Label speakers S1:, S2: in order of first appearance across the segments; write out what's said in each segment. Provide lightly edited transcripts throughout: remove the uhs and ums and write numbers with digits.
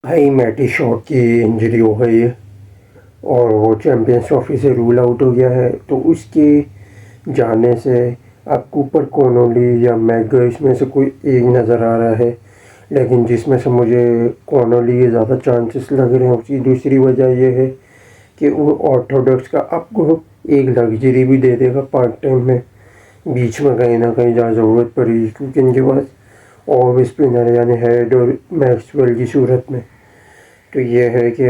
S1: भाई मैटी शॉट की इंजरी हो गई है और वो चैम्पियंस ट्रॉफी से रूल आउट हो गया है। तो उसके जाने से अब कूपर कॉनोली या मैकग्राइस में से कोई एक नज़र आ रहा है, लेकिन जिसमें से मुझे कॉनोली के ज़्यादा चांसेस लग रहे हैं। उसकी दूसरी वजह यह है कि वो ऑर्थोडॉक्स का आपको एक लग्जरी भी दे देगा पार्ट टाइम में, बीच में कहीं ना कहीं जहाँ ज़रूरत पड़ी, क्योंकि इनके पास ऑफ स्पिनर यानी हेड और मैक्सवेल की सूरत में। तो ये है कि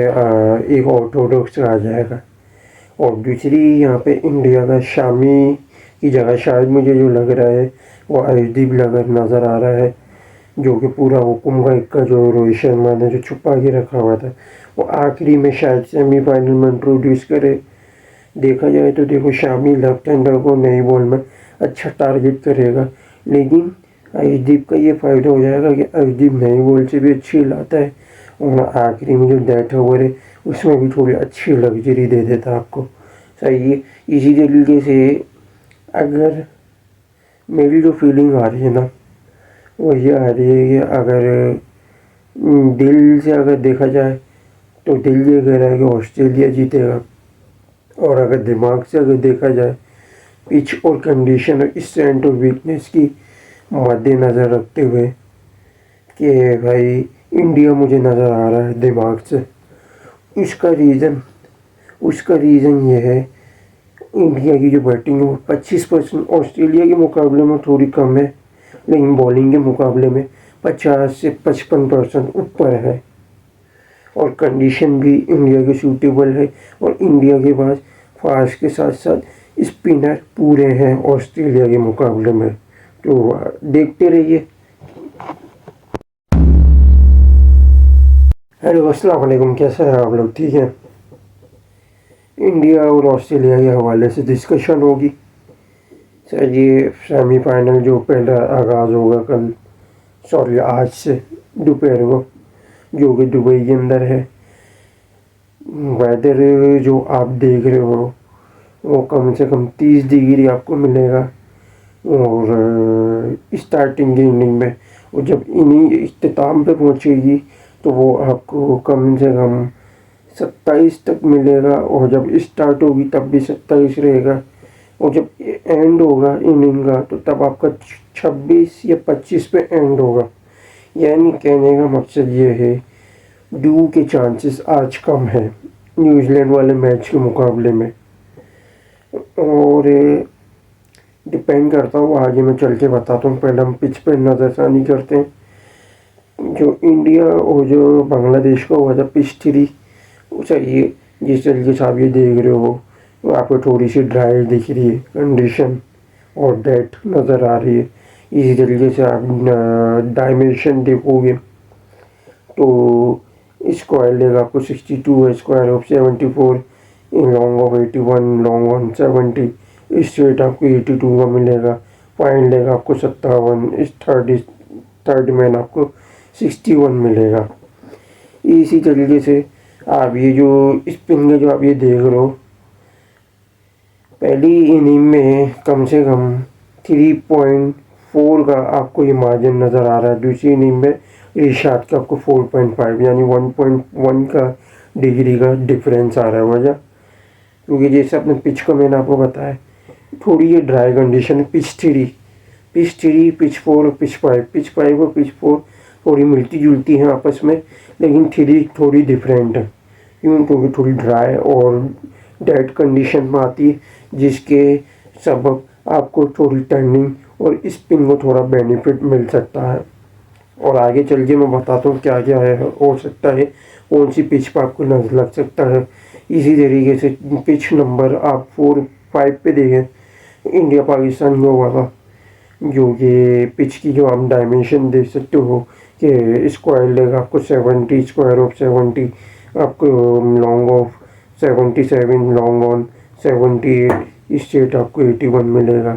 S1: एक ऑर्थोडॉक्स आ जाएगा। और दूसरी यहाँ पे इंडिया का शामी की जगह शायद मुझे जो लग रहा है वो अर्शदीप लगर नज़र आ रहा है, जो कि पूरा हुकुम का इक्का जो रोहित शर्मा ने जो छुपा के रखा हुआ था वो आखिरी में शायद सेमीफाइनल में इंट्रोड्यूस करे। देखा जाए तो देखो, शामी लेफ्ट हैंडर को नई बॉल में अच्छा टारगेट करेगा, लेकिन अर्शदीप का ये फ़ायदा हो जाएगा कि अर्शदीप नई बॉल से भी अच्छी लाता है और आखिरी में जो डेथ ओवर है उसमें भी थोड़ी अच्छी लग्जरी दे देता आपको। सही है। इसी तरीके से अगर मेरी जो फीलिंग आ रही है ना, वो ये आ रही है कि अगर दिल से अगर देखा जाए तो दिल ये कह रहा है कि ऑस्ट्रेलिया जीतेगा, और अगर दिमाग से अगर देखा जाए पिच और कंडीशन और स्ट्रेंथ और वीकनेस की मद्देनज़र रखते हुए कि भाई इंडिया मुझे नज़र आ रहा है दिमाग से। उसका रीज़न ये है, इंडिया की जो बैटिंग है वो 25% ऑस्ट्रेलिया के मुकाबले में थोड़ी कम है, लेकिन बॉलिंग के मुकाबले में 50 से 55% ऊपर है। और कंडीशन भी इंडिया के सूटेबल है, और इंडिया के पास फास्ट के साथ साथ स्पिनर पूरे हैं ऑस्ट्रेलिया के मुकाबले में। तो देखते रहिए। हेलो, अस्सलाम वालेकुम, कैसे हैं आप लोग? ठीक हैं? इंडिया और ऑस्ट्रेलिया के हवाले से डिस्कशन होगी। सर, ये सेमीफाइनल जो पहला आगाज़ होगा कल, सॉरी आज से दोपहर को, जो कि दुबई के अंदर है। वेदर जो आप देख रहे हो वो कम से कम 30 डिग्री आपको मिलेगा। और स्टार्टिंग की इनिंग में, और जब इनिंग इख्तिताम पे पहुंचेगी तो वो आपको कम से कम 27 तक मिलेगा, और जब स्टार्ट होगी तब भी 27 रहेगा, और जब एंड होगा इनिंग का तो तब आपका 26 या 25 पे एंड होगा। यानी कहने का मकसद ये है, ड्यू के चांसेस आज कम है न्यूजीलैंड वाले मैच के मुकाबले में। और डिपेंड करता हूँ, आगे मैं चल के बताता हूँ। पहले हम पिच पर नज़रसानी करते हैं। जो इंडिया और जो बांग्लादेश का हुआ था पिच 3, वो सही है। जिस तरीके से आप ये देख रहे हो, आपको थोड़ी सी ड्राई दिख रही है कंडीशन, और डेट नज़र आ रही है। इसी तरीके से आप डायमेंशन देखोगे तो स्क्वायर लेगा आपको 62, square of 74, long off 81, long on 70, straight आपको 82 का मिलेगा। फाइन लेगा आपको 57, इस थर्ड मैन आपको 61 मिलेगा। इसी तरीके से आप ये जो स्पिन में जो आप ये देख रहे हो, पहली इनिंग में कम से कम 3.4 का आपको ये मार्जिन नज़र आ रहा है। दूसरी इनिंग में इरशाद का आपको 4.5 यानी 1.1 का डिग्री का डिफरेंस आ रहा है। वजह क्योंकि जैसे अपने पिच का मैंने आपको बताया, थोड़ी ये ड्राई कंडीशन है। पिच 3, पिच 4 और पिच 5 और पिच 4 थोड़ी मिलती जुलती हैं आपस में, लेकिन 3 थोड़ी डिफरेंट है। क्यों? क्योंकि थोड़ी ड्राई और डेड कंडीशन में आती है, जिसके सबब आपको थोड़ी टर्निंग और स्पिन को थोड़ा बेनिफिट मिल सकता है। और आगे चल के मैं बताता हूँ क्या क्या है हो सकता है, कौन सी पिच पर आपको नजर लग सकता है। इसी तरीके से पिच नंबर आप 4-5 पे देखें, इंडिया पाकिस्तान में हुआ था, जो कि पिच की जो आप डायमेंशन देख सकते हो कि स्क्वायर लेग आपको 70, स्क्वायर ऑफ 70, आपको long off 77, long on 78, straight आपको 81 मिलेगा।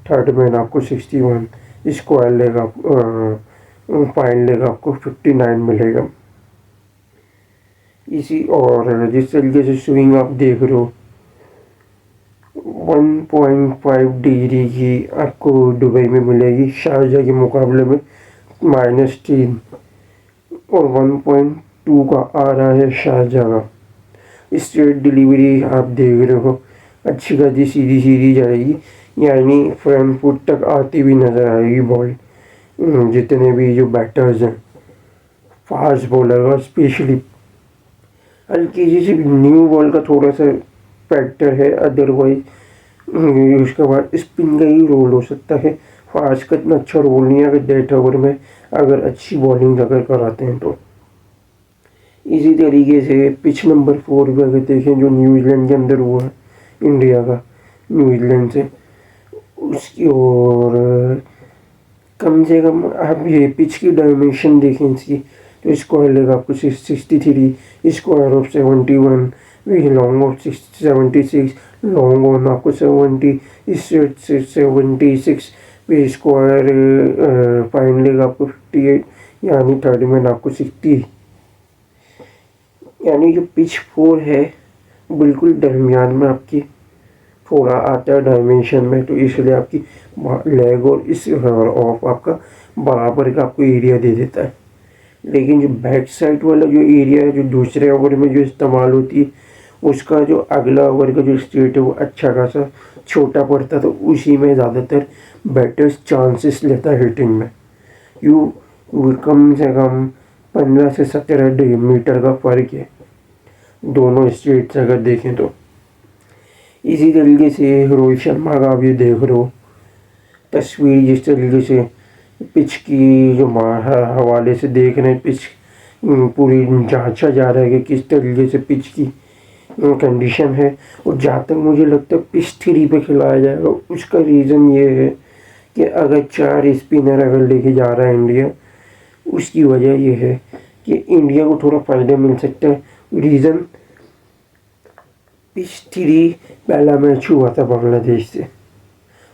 S1: थर्ड मैन आपको 61, स्क्वायर लेग आप फाइन लेग आपको 59 मिलेगा। इसी और जिस तरीके से स्विंग आप देख रहे हो, 1.5 डिग्री की आपको दुबई में मिलेगी, शारजा के मुकाबले में -3, और 2 का आ रहा है शारजाह। स्ट्रेट डिलीवरी आप देख रहे हो, अच्छी खासी सीधी सीधी जाएगी, यानी फ्रंट फुट तक आती हुई नज़र आएगी बॉल। जितने भी जो बैटर्स हैं फास्ट बॉलर और स्पेशली हल्की सी न्यू बॉल का थोड़ा सा फैक्टर है, अदरवाइज उसके बाद स्पिन का ही रोल हो सकता है। फास्ट का इतना अच्छा रोल नहीं है अगर डेथ ओवर में अगर अच्छी बॉलिंग अगर कराते हैं तो। इसी तरीके से पिच नंबर 4 पे अगर देखें जो न्यूजीलैंड के अंदर हुआ है, इंडिया का न्यूजीलैंड से, उसकी और कम से कम आप ये पिच की डायमेंशन देखें इसकी, तो स्क्वायर लेग आपको 63, square off 71, V long off 76, long on आपको 70, स्ट्रेट से 76, वी स्क्वायर फाइन लेग आपको 58, यानी थर्ड मैन आपको 60। यानी जो पिच 4 है बिल्कुल दरमियान में आपकी थोड़ा आता है डायमेंशन में, तो इसलिए आपकी लेग और इस ऑफ आपका बराबर का आपको एरिया दे देता है। लेकिन जो बैक साइड वाला जो एरिया है जो दूसरे ओवर में जो इस्तेमाल होती है, उसका जो अगला ओवर का जो स्टेट है वो अच्छा खासा छोटा पड़ता, तो उसी में ज़्यादातर बैटर्स चांसेस लेता है हिटिंग में। यू कम से कम 15 से 17 मीटर का फ़र्क है दोनों स्टेट से अगर देखें तो। इसी तरीके से रोहित शर्मा का आप ये देख रहे हो तस्वीर, जिस तरीके से पिच की जो हवाले से देख रहे हैं, पिच पूरी जांचा जा रहा है कि किस तरीके से पिच की कंडीशन है। और जहाँ तक मुझे लगता है पिच 3 पे खिलाया जाएगा, उसका रीज़न ये है कि अगर 4 स्पिनर अगर लेके जा रहा है इंडिया, उसकी वजह ये है कि इंडिया को थोड़ा फ़ायदा मिल सकता है। रीज़न पिच 3 पहला मैच हुआ था बांग्लादेश से,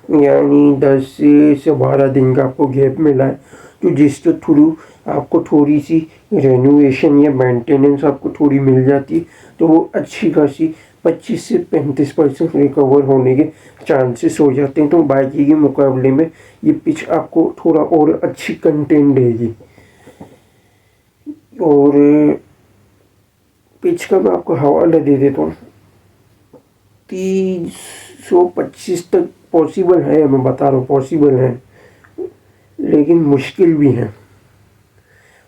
S1: यानी 10 से 12 दिन का आपको गैप मिला है, तो जिसके थ्रू आपको थोड़ी सी रेनोवेशन या मेंटेनेंस आपको थोड़ी मिल जाती, तो वो अच्छी खासी 25 से 35% रिकवर होने के चांसेस हो जाते हैं। तो बाकी के मुकाबले में ये पिच आपको थोड़ा और अच्छी कंटेंट देगी। और पिच का मैं आपको हवाला दे देता हूँ, 325 तक पॉसिबल है, मैं बता रहा हूँ पॉसिबल है, लेकिन मुश्किल भी है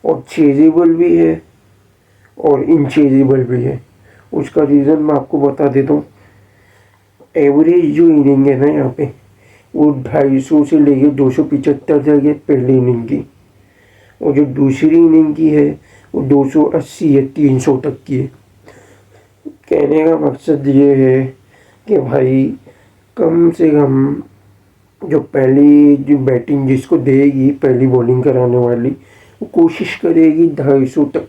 S1: और चेजेबल भी है और इनचेजेबल भी है। उसका रीज़न मैं आपको बता देता हूँ। एवरेज जो इनिंग है ना यहाँ पे, वो 250 से लेके 275 तक है पहली इनिंग की, और जो दूसरी इनिंग की है वो 280 या 300 तक की है। कहने का मकसद ये है कि भाई कम से कम जो पहली जो बैटिंग जिसको देगी, पहली बॉलिंग कराने वाली, वो कोशिश करेगी 250 तक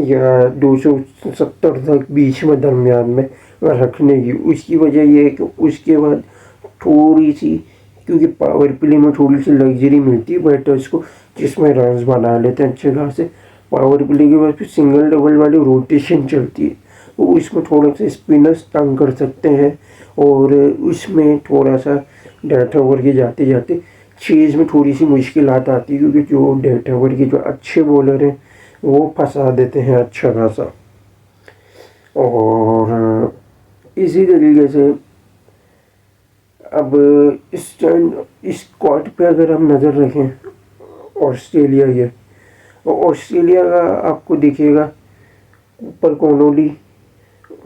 S1: या 270 तक बीच में दरमियान में रखने की। उसकी वजह यह है कि उसके बाद थोड़ी सी, क्योंकि पावर प्ले में थोड़ी सी लग्जरी मिलती है बैटर्स को, जिसमें रन्स बना लेते हैं अच्छे खासे। पावर प्ले के बाद फिर सिंगल डबल वाली रोटेशन चलती है, तो उसमें थोड़ा सा स्पिनर्स तंग कर सकते हैं, और उसमें थोड़ा सा डेथ ओवर के जाते जाते चेज में थोड़ी सी मुश्किलात आती है, क्योंकि जो डेथ ओवर के जो अच्छे बॉलर हैं वो फंसा देते हैं अच्छा खासा। और इसी तरीके से अब इस स्क्वाड पे अगर हम नज़र रखें ऑस्ट्रेलिया के, और ऑस्ट्रेलिया का आपको दिखेगा ऊपर कॉनोली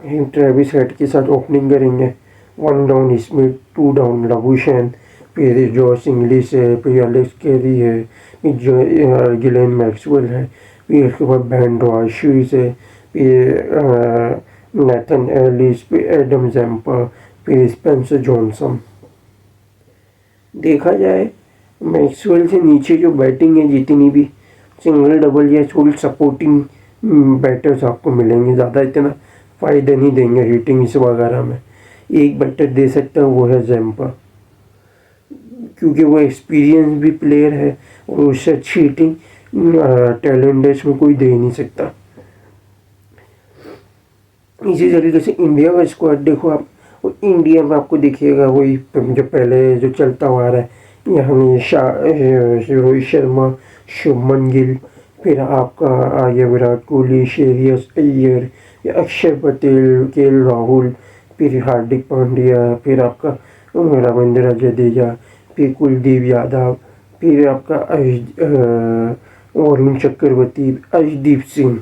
S1: ट्रेविस हेड के साथ ओपनिंग करेंगे, 1 डाउन स्मिथ, 2 डाउन लबूशेन, फिर जॉश इंग्लिश है, फिर एलेक्स कैरी है, फिर गिलेन मैक्सवेल है, फिर उसके बाद बेन रॉशूज है, फिर नेथन एलिस, फिर एडम जैम्पा, फिर स्पेंसर जॉनसन। देखा जाए मैक्सवेल से नीचे जो बैटिंग है जितनी भी सिंगल डबल या थोड़ी सपोर्टिंग बैटर्स आपको मिलेंगे, ज़्यादा इतना फ़ायदा नहीं देंगे हिटिंग इस वगैरह में। एक बैटर दे सकता है वो है जैम्पा, क्योंकि वो एक्सपीरियंस भी प्लेयर है और उससे अच्छी हिटिंग टैलेंट में कोई दे ही नहीं सकता। इसी तरीके से इंडिया का स्क्वाड देखो आप, और इंडिया में आपको दिखेगा वही जो पहले जो चलता हुआ रहा है, यहाँ रोहित शर्मा, शुभमन गिल, फिर आपका आ गया विराट कोहली, श्रेयस अय्यर या अक्षर पटेल, केएल राहुल, फिर हार्दिक पांड्या, फिर आपका रविंद्र जडेजा, फिर कुलदीप यादव, फिर आपका वरुण चक्रवर्ती, अर्शदीप सिंह।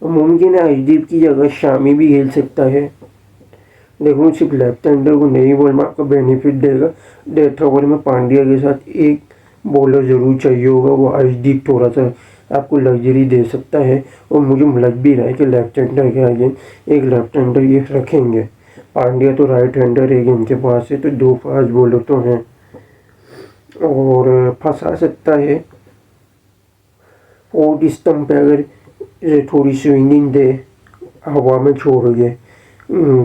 S1: मुमकिन है अर्शदीप की जगह शामी भी खेल सकता है। देखो सिर्फ लेफ्ट हैंडर को नई बॉल में आपका बेनिफिट देगा। डेथ ओवर में पांड्या के साथ एक बॉलर ज़रूर चाहिए होगा, वो अर्शदीप थोड़ा सा आपको लग्जरी दे सकता है। और मुझे लग भी रहा है कि लेफ्ट हैंडर के आगे एक लेफ्ट हैंडर ये रखेंगे। पांड्या तो राइट हैंडर है इनके पास है, तो दो फास्ट बॉलर तो हैं और फंसा सकता है। फोर्थ स्टंप पे अगर थोड़ी स्विंगिंग दे, हवा में छोड़ के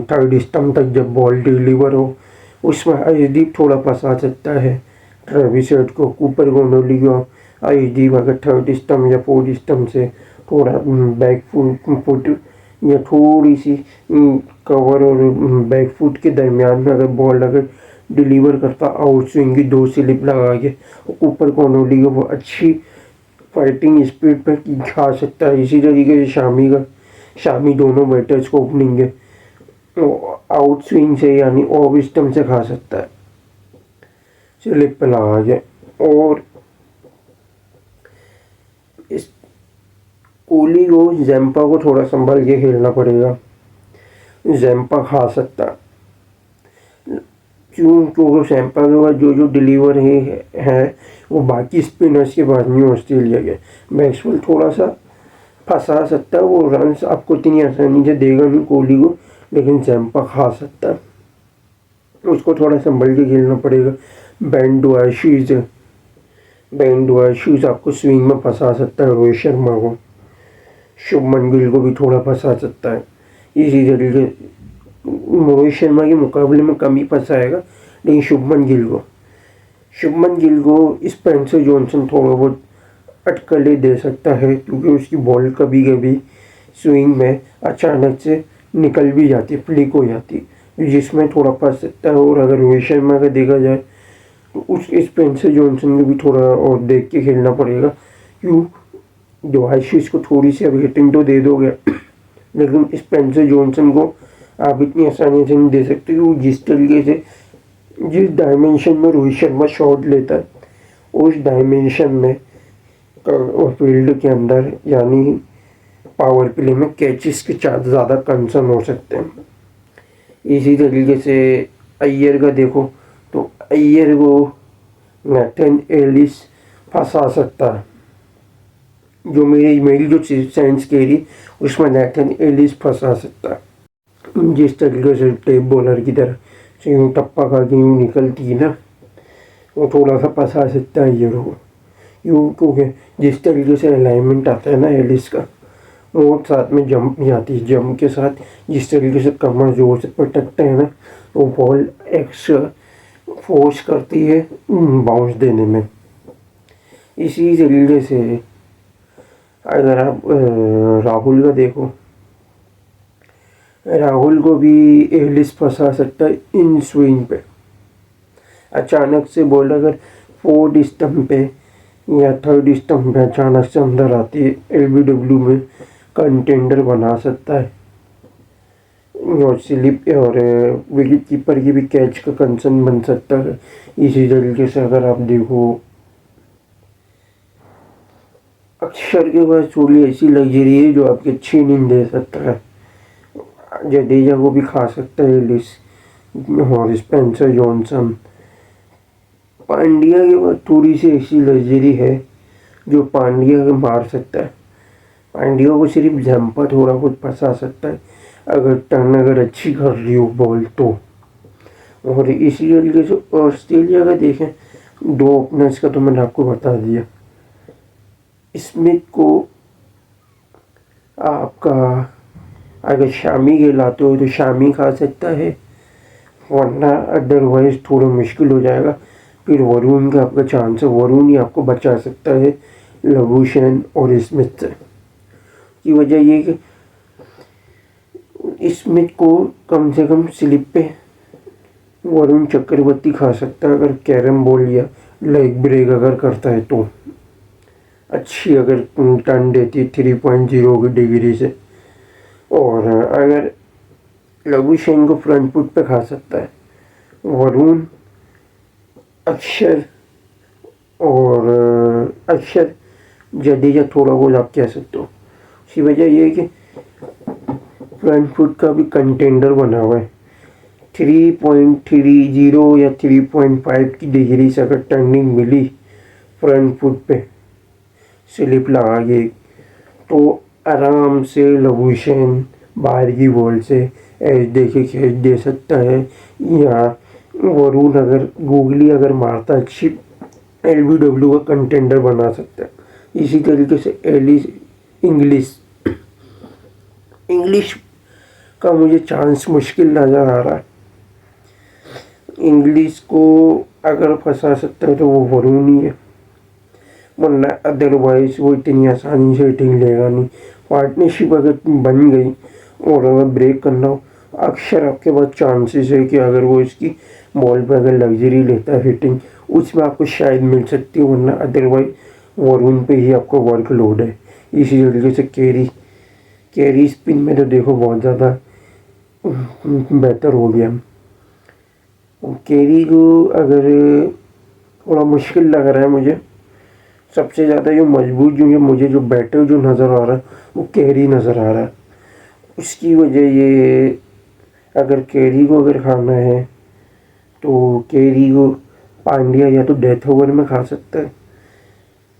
S1: थर्ड स्टंप तक जब बॉल डिलीवर हो, उसमें अर्शदीप थोड़ा फंसा सकता है ट्रेविस हेड को, कूपर कोनली को। अर्शदीप अगर थर्ड स्टंप या फोर्थ स्टंप से थोड़ा बैक फुट या थोड़ी सी कवर और बैक फुट के दरमियान में अगर बॉल अगर डिलीवर करता आउट स्विंग की दो स्लिप लगा के, ऊपर कोनली को वो अच्छी फाइटिंग स्पीड पर खा सकता है। इसी तरीके से शामी दोनों बैटर्स को ओपनिंग है आउट स्विंग से यानी ऑफ स्टंप से खा सकता है, स्लिप पे लगा के। और इस कोहली को जैम्पा को थोड़ा संभल के खेलना पड़ेगा, जैम्पा खा सकता। क्योंकि जैम्पा के बाद जो डिलीवर है वो बाकी स्पिनर्स के बाद नहीं, ऑस्ट्रेलिया के मैक्सवेल थोड़ा सा फंसा सकता है। वो रन्स आपको इतनी आसानी से देगा नहीं कोहली को, लेकिन जैम्पा खा सकता है, उसको थोड़ा संभल के खेलना पड़ेगा। बैंड हुआ शूज आपको स्विंग में फंसा सकता है, रोहित शर्मा को, शुभमन गिल को भी थोड़ा फंसा सकता है। इसी तरीके रोहित शर्मा के मुकाबले में कम ही फंसाएगा, लेकिन शुभमन गिल को स्पेंसर जॉनसन थोड़ा बहुत अटकलें दे सकता है, क्योंकि उसकी बॉल कभी कभी स्विंग में अचानक से निकल भी जाती है, फ्लिक हो जाती है, जिसमें थोड़ा फंस सकता है। और अगर रोहित शर्मा का देखा जाए तो उस स्पेंसर जॉनसन को भी थोड़ा और देख के खेलना पड़ेगा। क्यों डिवाइस को थोड़ी सी अब हिटिंग तो दे दोगे, लेकिन स्पेंसर जॉनसन को आप इतनी आसानी से नहीं दे सकते, क्योंकि जिस तरीके से जिस डायमेंशन में रोहित शर्मा शॉट लेता है उस डायमेंशन में और फील्ड के अंदर यानी पावर प्ले में कैचेस के चांस ज़्यादा कंसर्न हो सकते हैं। इसी तरीके से अय्यर का देखो तो अय्यर को नेथन एलिस फंसा सकता है, जो मेरी जो सेंस कह रही उसमें नेथन एलिस फंसा सकता है। जिस तरीके से टेप बॉलर की तरह से यूँ टप्पा खा के यूँ निकलती है ना, वो थोड़ा सा फंसा सकता है ये को यूँ, क्योंकि जिस तरीके से अलाइनमेंट आता है ना एलिस का, वो साथ में जंप नहीं आती, जंप के साथ जिस तरीके से कमर जोर से पटकते हैं ना, वो बॉल एक्स्ट्रा फोर्स करती है बाउंस देने में। इसी तरीके से अगर आप राहुल का देखो, राहुल को भी एलिस फंसा सकता है इन स्विंग पे। अचानक से बॉल अगर फोर्थ स्टंप पे या थर्ड स्टंप पे अचानक से अंदर आती है, एलबीडब्ल्यू में कंटेंडर बना सकता है और स्लिप और विकेट कीपर की भी कैच का कंसर्न बन सकता है। इसी तरीके से अगर आप देखो अक्षर के पास थोड़ी ऐसी लग्जरी है जो आपकी अच्छी इनिंग दे सकता है, जडेजा को भी खा सकता है एलिस और स्पेंसर जॉनसन। पांड्या के पास थोड़ी सी ऐसी लग्जरी है जो पांड्या को मार सकता है, पांड्या को सिर्फ जंपा थोड़ा बहुत फंसा सकता है अगर टर्न अगर अच्छी कर रही हो बॉल तो। और इसी तरीके से ऑस्ट्रेलिया का देखें, दो ओपनर्स का तो मैंने आपको बता दिया। स्मिथ को आपका अगर शामी खिलाते हो तो शामी खा सकता है, वरना अदरवाइज थोड़ा मुश्किल हो जाएगा। फिर वरुण का आपका चांस है, वरुण ही आपको बचा सकता है लबूशेन और स्मिथ से। की वजह ये कि स्मिथ को कम से कम स्लिप पे वरुण चक्रवर्ती खा सकता है अगर कैरम बोल या लेग ब्रेक अगर करता है तो। अच्छी अगर टर्न देती है 3.0 की डिग्री से। और अगर लबुशेन को फ्रंट फुट पे खा सकता है, वरुण, अक्षर और अक्षर जडेजा थोड़ा बहुत आप कह सकते हो। उसकी वजह यह है कि फ्रंट फुट का भी कंटेंडर बना हुआ है। 3.30 या 3.5 की डिग्री से अगर टर्निंग मिली फ्रंट फुट पे स्लिप लगा के, तो आराम से लबुशेन बाहर की बॉल से एच दे के खेच दे सकता है। या वरुण अगर गूगली अगर मारता अच्छी LBW का कंटेंडर बना सकता है। इसी तरीके से एलिस इंग्लिश इंग्लिश का मुझे चांस मुश्किल नज़र आ रहा है। इंग्लिश को अगर फंसा सकता है तो वो वरुण ही है, वरना अदरवाइज वो इतनी आसानी से हिटिंग लेगा नहीं। पार्टनरशिप अगर बन गई और अगर ब्रेक करना हो, अक्सर आपके पास चांसेस है कि अगर वो इसकी बॉल पे अगर लग्जरी लेता है हिटिंग, उसमें आपको शायद मिल सकती है, वरना अदरवाइज वरुण पे ही आपको वर्कलोड है। इसी तरीके से कैरी स्पिन में तो देखो बहुत ज़्यादा बेहतर हो गया। कैरी को अगर थोड़ा मुश्किल लग रहा है मुझे, सबसे ज़्यादा जो मजबूत जो मुझे जो बैटर जो नज़र आ रहा है वो कैरी नज़र आ रहा है। उसकी वजह ये, अगर कैरी को अगर खाना है तो कैरी को पांड्या या तो डेथ ओवर में खा सकता है,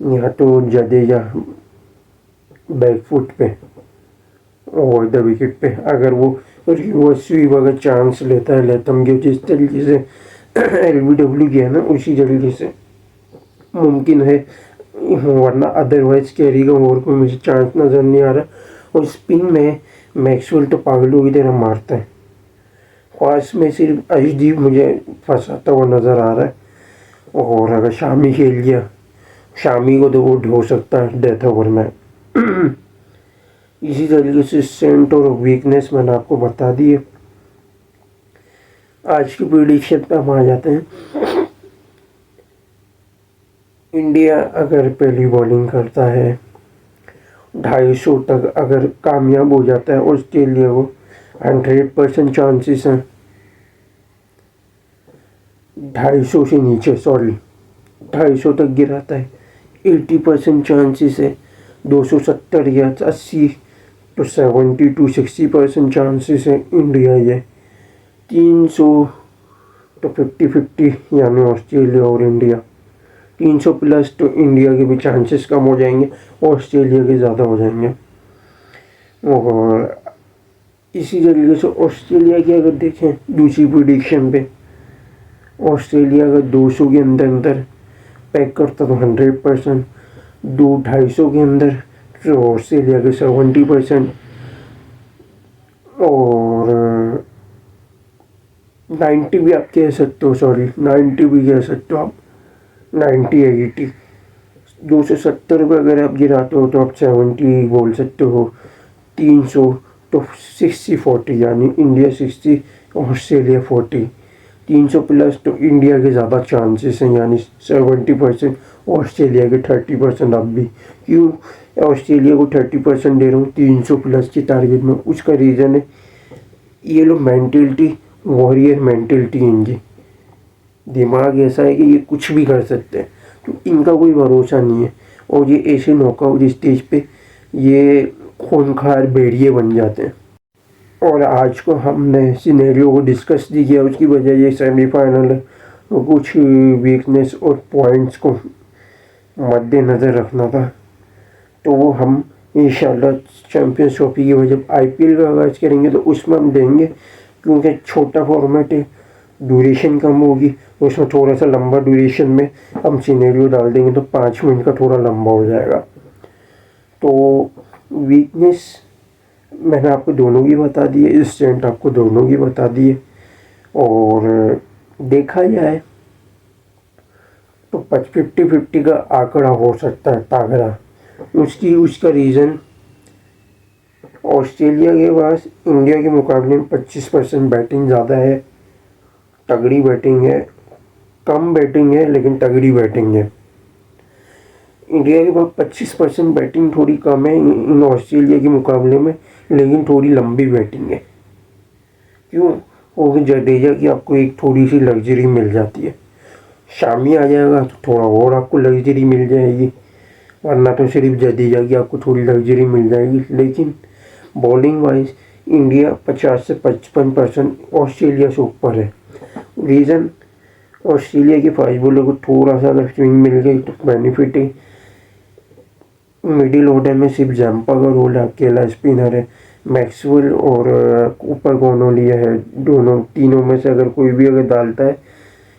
S1: या तो जडेजा बैकफुट पे और द विकेट पे। अगर वो रिवर्स स्वीप अगर चांस लेता है लेतम के जिस तरीके से LBW किया ना, उसी तरीके से मुमकिन है, वरना अदरवाइज कैरी का और कोई मुझे चांस नज़र नहीं आ रहा। और स्पिन में मैक्सवेल तो पागलों की तरह मारता है, फास्ट में सिर्फ अर्शदीप मुझे फंसाता हुआ नज़र आ रहा है। और अगर शामी खेल गया, शामी को तो वो ढो सकता है डेथ ओवर में। इसी तरीके से स्ट्रेंथ और वीकनेस मैंने आपको बता दी है। आज की प्रेडिक्शन पे हम आ जाते हैं। इंडिया अगर पहली बॉलिंग करता है 250 तक अगर कामयाब हो जाता है, ऑस्ट्रेलिया को 100% चांसेस हैं। 250 से नीचे 250 तक गिराता है 80% चांसेस है। 270 या 80 तो 70 to 60% चांसेस है इंडिया ये। 300 तो 50-50 यानी ऑस्ट्रेलिया और इंडिया। 300 प्लस तो इंडिया के भी चांसेस कम हो जाएंगे, ऑस्ट्रेलिया के ज़्यादा हो जाएंगे। और इसी तरीके से ऑस्ट्रेलिया की अगर देखें दूसरी प्रेडिक्शन पे, ऑस्ट्रेलिया अगर 200 के अंदर अंदर पैक करता तो 100%, 250 के अंदर तो ऑस्ट्रेलिया के 70%, और 90 भी आप कह सकते हो, 90 भी कह सकते हो आप, 90 या 80। 270 पे अगर आप गिराते हो तो आप 70 बोल सकते हो। 300 तो 60-40 यानी इंडिया 60 ऑस्ट्रेलिया 40। 300 प्लस तो इंडिया के ज़्यादा चांसेस हैं यानी 70%, ऑस्ट्रेलिया के 30%। अब भी क्यों ऑस्ट्रेलिया को 30% दे रहा हूँ 300 प्लस की टारगेट में, उसका रीज़न है ये लोग मेंटेलिटी, वॉरियर मेंटेलिटी इनकी, दिमाग ऐसा है कि ये कुछ भी कर सकते हैं, तो इनका कोई भरोसा नहीं है। और ये ऐसे नॉकआउट स्टेज पे ये खूंखार भेड़िए बन जाते हैं। और आज को हमने सिनेरियो को डिस्कस नहीं किया, उसकी वजह ये सेमीफाइनल है, तो कुछ वीकनेस और पॉइंट्स को मद्देनज़र रखना था। तो वो हम इंशाल्लाह चैम्पियंस ट्रॉफी की वजह IPL का आगाज़ करेंगे तो उसमें हम देंगे, क्योंकि छोटा फॉर्मेट है, ड्यूरेशन कम होगी, उसमें थोड़ा सा लंबा ड्यूरेशन में हम सिनेरियो डाल देंगे तो 5 मिनट का थोड़ा लंबा हो जाएगा। तो वीकनेस मैंने आपको दोनों की बता दी है, स्ट्रेंथ आपको दोनों की बता दी है। और देखा जाए तो 50-50 का आंकड़ा हो सकता है तागड़ा। उसका रीज़न ऑस्ट्रेलिया के पास इंडिया के मुकाबले में 25% बैटिंग ज़्यादा है, तगड़ी बैटिंग है, कम बैटिंग है लेकिन तगड़ी बैटिंग है। इंडिया के पास 25% बैटिंग थोड़ी कम है इन ऑस्ट्रेलिया के मुकाबले में, लेकिन थोड़ी लंबी बैटिंग है। क्यों? वो जडेजा की आपको एक थोड़ी सी लग्जरी मिल जाती है। शामी आ जाएगा तो थोड़ा और आपको लग्जरी मिल जाएगी, वरना तो सिर्फ जडेजा की आपको थोड़ी लग्जरी मिल जाएगी। लेकिन बॉलिंग वाइज इंडिया 50 से 55% ऑस्ट्रेलिया से ऊपर है। रीज़न, ऑस्ट्रेलिया के फास्ट बॉलर को थोड़ा सा अगर स्विंग मिल गई तो बेनिफिट है। मिडिल ऑर्डर में सिर्फ जंपा का रोल है, अकेला स्पिनर है। मैक्सवेल और ऊपर कॉर्नोलिया है, दोनों तीनों में से अगर कोई भी अगर डालता है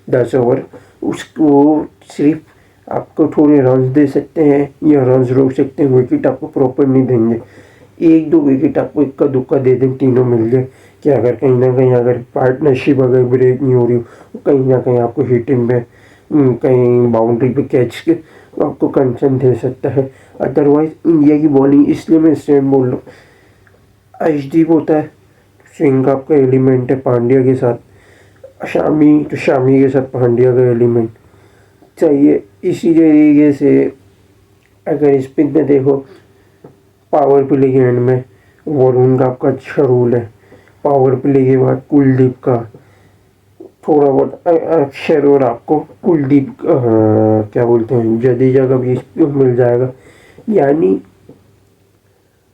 S1: 10 ओवर, उसको सिर्फ आपको थोड़े रन्स दे सकते हैं या रन्स रोक सकते हैं, विकेट आपको प्रॉपर नहीं देंगे। एक दो विकेट आपको इक्का दुक्का दे दें, तीनों मिल जाए कि अगर कहीं ना कहीं अगर पार्टनरशिप अगर ब्रेक नहीं हो रही हो, कहीं ना कहीं आपको हिटिंग में कहीं बाउंड्री पे कैच के आपको कंसर्न दे सकता है। अदरवाइज इंडिया की बॉलिंग, इसलिए मैं सेम बोल रहा हूँ, अर्शदीप होता है, स्विंग का आपका एलिमेंट है पांड्या के साथ, शामी तो शामी के साथ पांड्या का एलिमेंट चाहिए। इसी तरीके से अगर स्पिन में देखो, पावर प्ले के एंड में वरुण का आपका अच्छा रोल है। पावर प्ले के बाद कुलदीप का थोड़ा बहुत अक्षर, और आपको कुलदीप क्या बोलते हैं, जडेजा का भी मिल जाएगा। यानी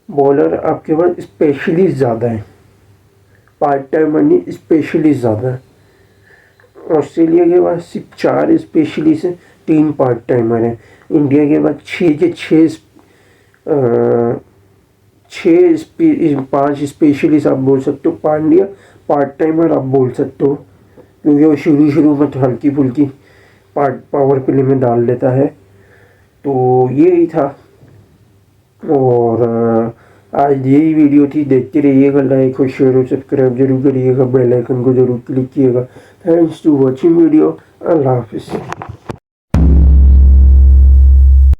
S1: बॉलर आपके पास स्पेशलिस्ट ज़्यादा है, पार्ट टाइमर नहीं, स्पेशलिस्ट ज़्यादा है। ऑस्ट्रेलिया के पास सिर्फ 4 स्पेशलिस्ट हैं, 3 पार्ट टाइमर हैं। इंडिया के पास 6 के 6 5 स्पेशलिस्ट आप बोल सकते हो। पांड्या पार्ट टाइमर आप बोल सकते हो, क्योंकि वो शुरू में तो हल्की फुल्की पावर प्ले में डाल लेता है। तो यही था, और आज यही वीडियो थी। देखते रहिएगा, लाइक और शेयर और सब्सक्राइब जरूर करिएगा, बेल आइकन को जरूर क्लिक कीजिएगा। Thanks to watching video. अल्लाह हाफिज़।